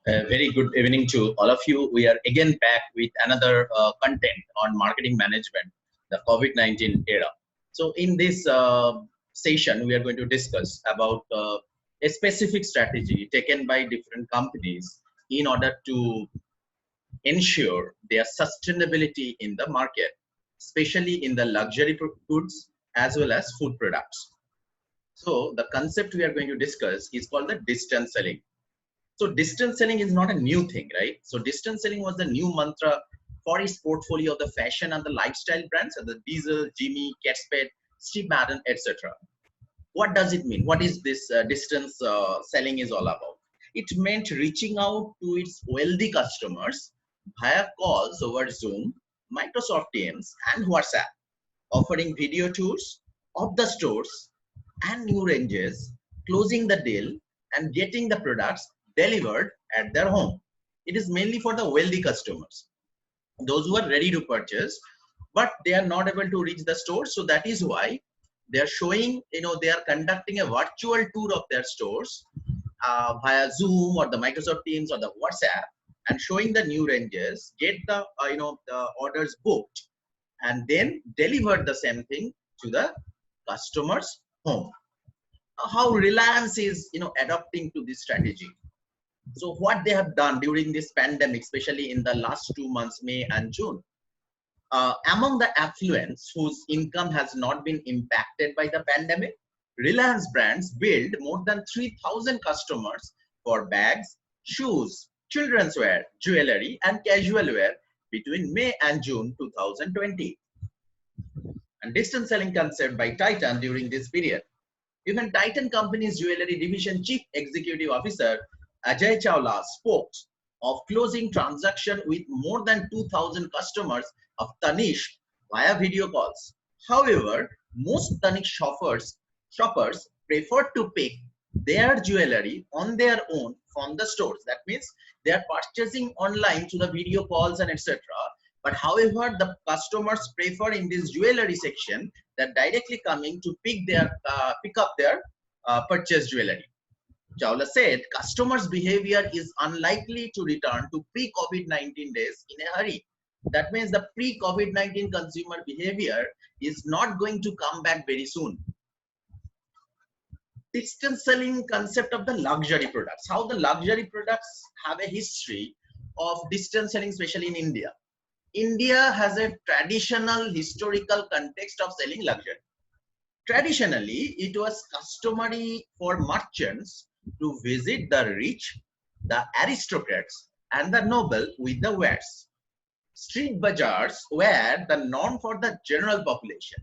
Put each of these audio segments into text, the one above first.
Very good evening to all of you. We are again back with another content on marketing management, the COVID-19 era. So in this session, we are going to discuss about a specific strategy taken by different companies in order to ensure their sustainability in the market, especially in the luxury goods as well as food products. So the concept we are going to discuss is called the distance selling. So distance selling is not a new thing, right? So distance selling was the new mantra for its portfolio of the fashion and the lifestyle brands, the Diesel, Jimmy, Catsped, Steve Madden, etc. What does it mean? What is this distance selling is all about? It meant reaching out to its wealthy customers via calls over Zoom, Microsoft Teams, and WhatsApp, offering video tours of the stores and new ranges, closing the deal, and getting the products delivered at their home. It is mainly for the wealthy customers, those who are ready to purchase, but they are not able to reach the store. So that is why they are showing, they are conducting a virtual tour of their stores via Zoom or the Microsoft Teams or the WhatsApp, and showing the new ranges, get the the orders booked, and then deliver the same thing to the customer's home. How Reliance is adopting to this strategy. So what they have done during this pandemic, especially in the last 2 months, May and June, among the affluents whose income has not been impacted by the pandemic, Reliance brands build more than 3,000 customers for bags, shoes, children's wear, jewelry, and casual wear between May and June 2020. And distance selling concept by Titan during this period. Even Titan Company's Jewelry Division Chief Executive Officer Ajay Chawla spoke of closing transaction with more than 2,000 customers of Tanishq via video calls. However, most Tanishq shoppers prefer to pick their jewelry on their own from the stores. That means they are purchasing online through the video calls and etc. But however, the customers prefer in this jewelry section that directly coming to pick up their purchased jewelry. Chawla said customers' behavior is unlikely to return to pre-COVID-19 days in a hurry. That means the pre-COVID-19 consumer behavior is not going to come back very soon. Distance selling concept of the luxury products. How the luxury products have a history of distance selling, especially in India. India has a traditional historical context of selling luxury. Traditionally, it was customary for merchants to visit the rich, the aristocrats, and the noble with the wares. Street bazaars were the norm for the general population,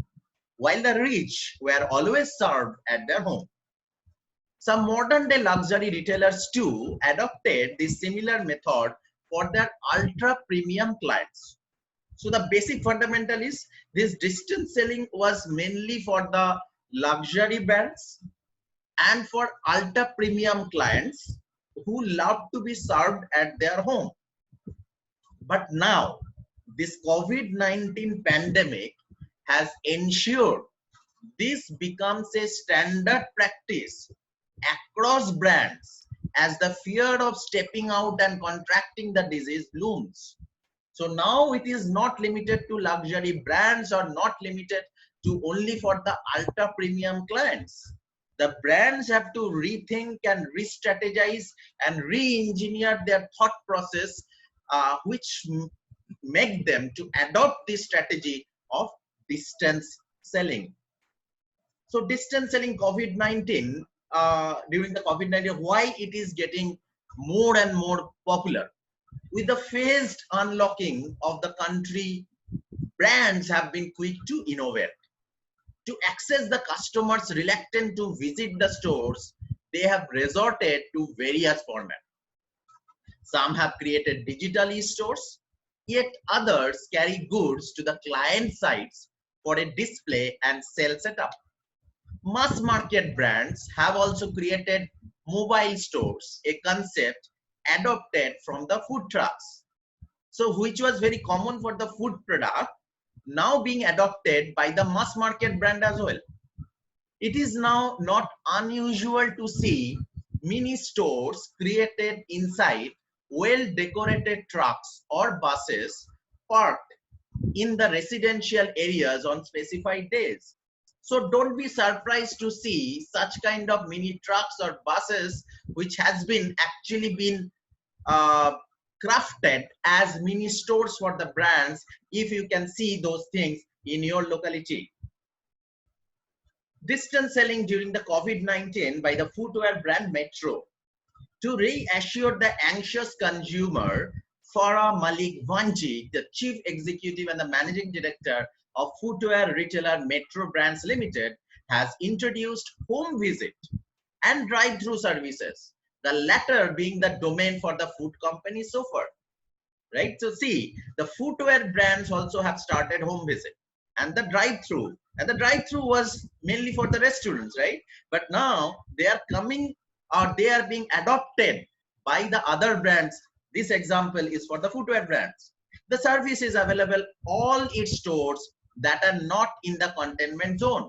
while the rich were always served at their home. Some modern day luxury retailers too adopted this similar method for their ultra premium clients. So the basic fundamental is this distance selling was mainly for the luxury brands and for ultra premium clients who love to be served at their home. But now this COVID-19 pandemic has ensured this becomes a standard practice across brands as the fear of stepping out and contracting the disease looms. So now it is not limited to luxury brands or not limited to only for the ultra premium clients. The brands have to rethink and re-strategize and re-engineer their thought process, which make them to adopt this strategy of distance selling. So distance selling COVID-19, during the COVID-19, why it is getting more and more popular? With the phased unlocking of the country, brands have been quick to innovate. To access the customers reluctant to visit the stores, they have resorted to various formats. Some have created digital e-stores, yet others carry goods to the client sites for a display and sale setup. Mass market brands have also created mobile stores, a concept adopted from the food trucks. So which was very common for the food product, now being adopted by the mass market brand as well. It is now not unusual to see mini stores created inside well decorated trucks or buses parked in the residential areas on specified days. So don't be surprised to see such kind of mini trucks or buses which has been actually been uh, crafted as mini stores for the brands, if you can see those things in your locality. Distance selling during the COVID-19 by the footwear brand Metro. To reassure the anxious consumer, Farah Malik Vanji, the chief executive and the managing director of footwear retailer Metro Brands Limited, has introduced home visit and drive-through services, the latter being the domain for the food company so far. Right? So see, the footwear brands also have started home visit and the drive-through. And the drive-through was mainly for the restaurants, right? But now they are coming, or they are being adopted by the other brands. This example is for the footwear brands. The service is available all its stores that are not in the containment zone.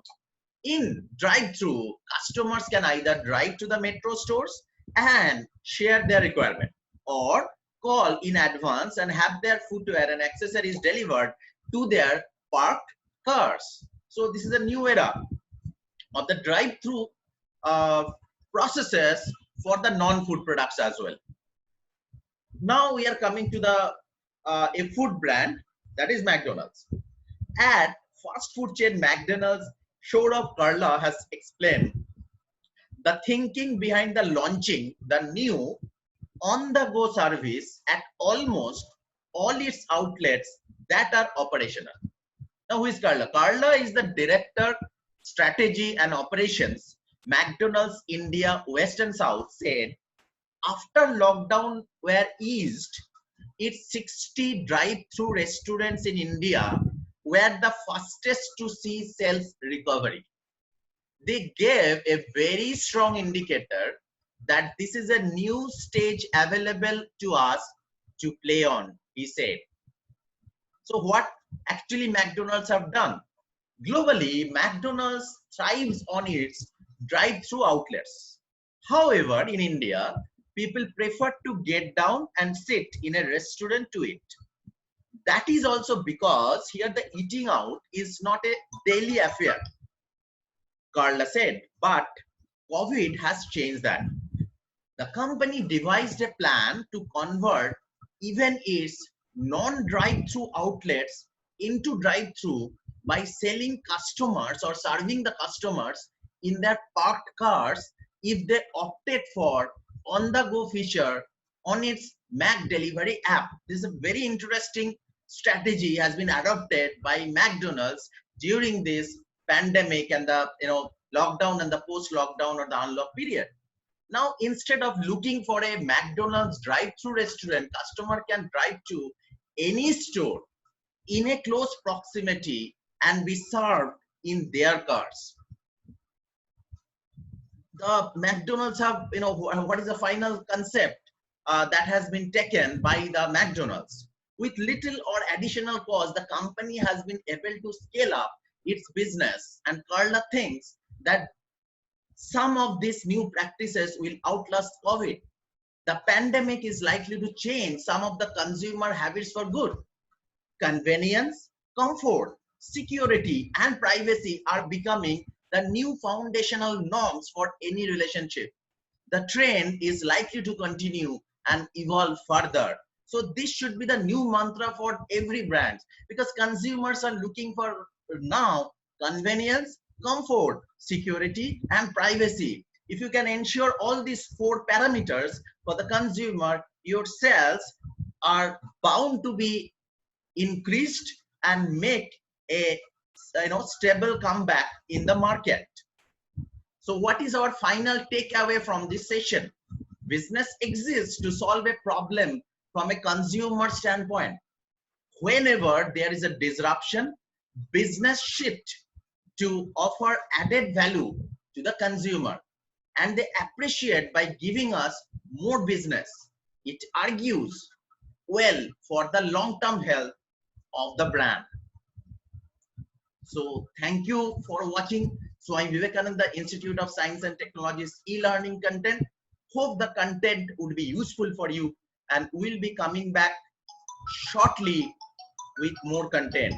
In drive-through, customers can either drive to the Metro stores and share their requirement, or call in advance and have their footwear and accessories delivered to their parked cars. So this is a new era of the drive-through processes for the non-food products as well. Now we are coming to the a food brand, that is McDonald's. At fast food chain McDonald's, Saurabh Karla has explained the thinking behind the launching the new on-the-go service at almost all its outlets that are operational. Now, who is Karla? Karla is the Director, Strategy and Operations, McDonald's India West and South, said after lockdown were eased, its 60 drive-through restaurants in India were the fastest to see sales recovery. They gave a very strong indicator that this is a new stage available to us to play on, he said. So what actually McDonald's have done? Globally, McDonald's thrives on its drive-through outlets. However, in India, people prefer to get down and sit in a restaurant to eat. That is also because here the eating out is not a daily affair, Carla said, but COVID has changed that. The company devised a plan to convert even its non-drive-through outlets into drive-through by selling customers or serving the customers in their parked cars if they opted for on-the-go feature on its Mac Delivery app. This is a very interesting strategy has been adopted by McDonald's during this pandemic and the lockdown and the post-lockdown or the unlock period. Now, instead of looking for a McDonald's drive-through restaurant, customer can drive to any store in a close proximity and be served in their cars. The McDonald's have, what is the final concept that has been taken by the McDonald's? With little or additional cost, the company has been able to scale up its business, and Carla thinks that some of these new practices will outlast COVID. The pandemic is likely to change some of the consumer habits for good. Convenience, comfort, security, and privacy are becoming the new foundational norms for any relationship. The trend is likely to continue and evolve further. So this should be the new mantra for every brand, because consumers are looking for now convenience, comfort, security, and privacy. If you can ensure all these 4 parameters for the consumer, your sales are bound to be increased and make a stable comeback in the market. So what is our final takeaway from this session? Business exists to solve a problem from a consumer standpoint. Whenever there is a disruption, business shift to offer added value to the consumer, and they appreciate by giving us more business. It argues well for the long-term health of the brand. So thank you for watching Swami Vivekananda Institute of Science and Technology's e-learning content. Hope the content would be useful for you, and we'll be coming back shortly with more content.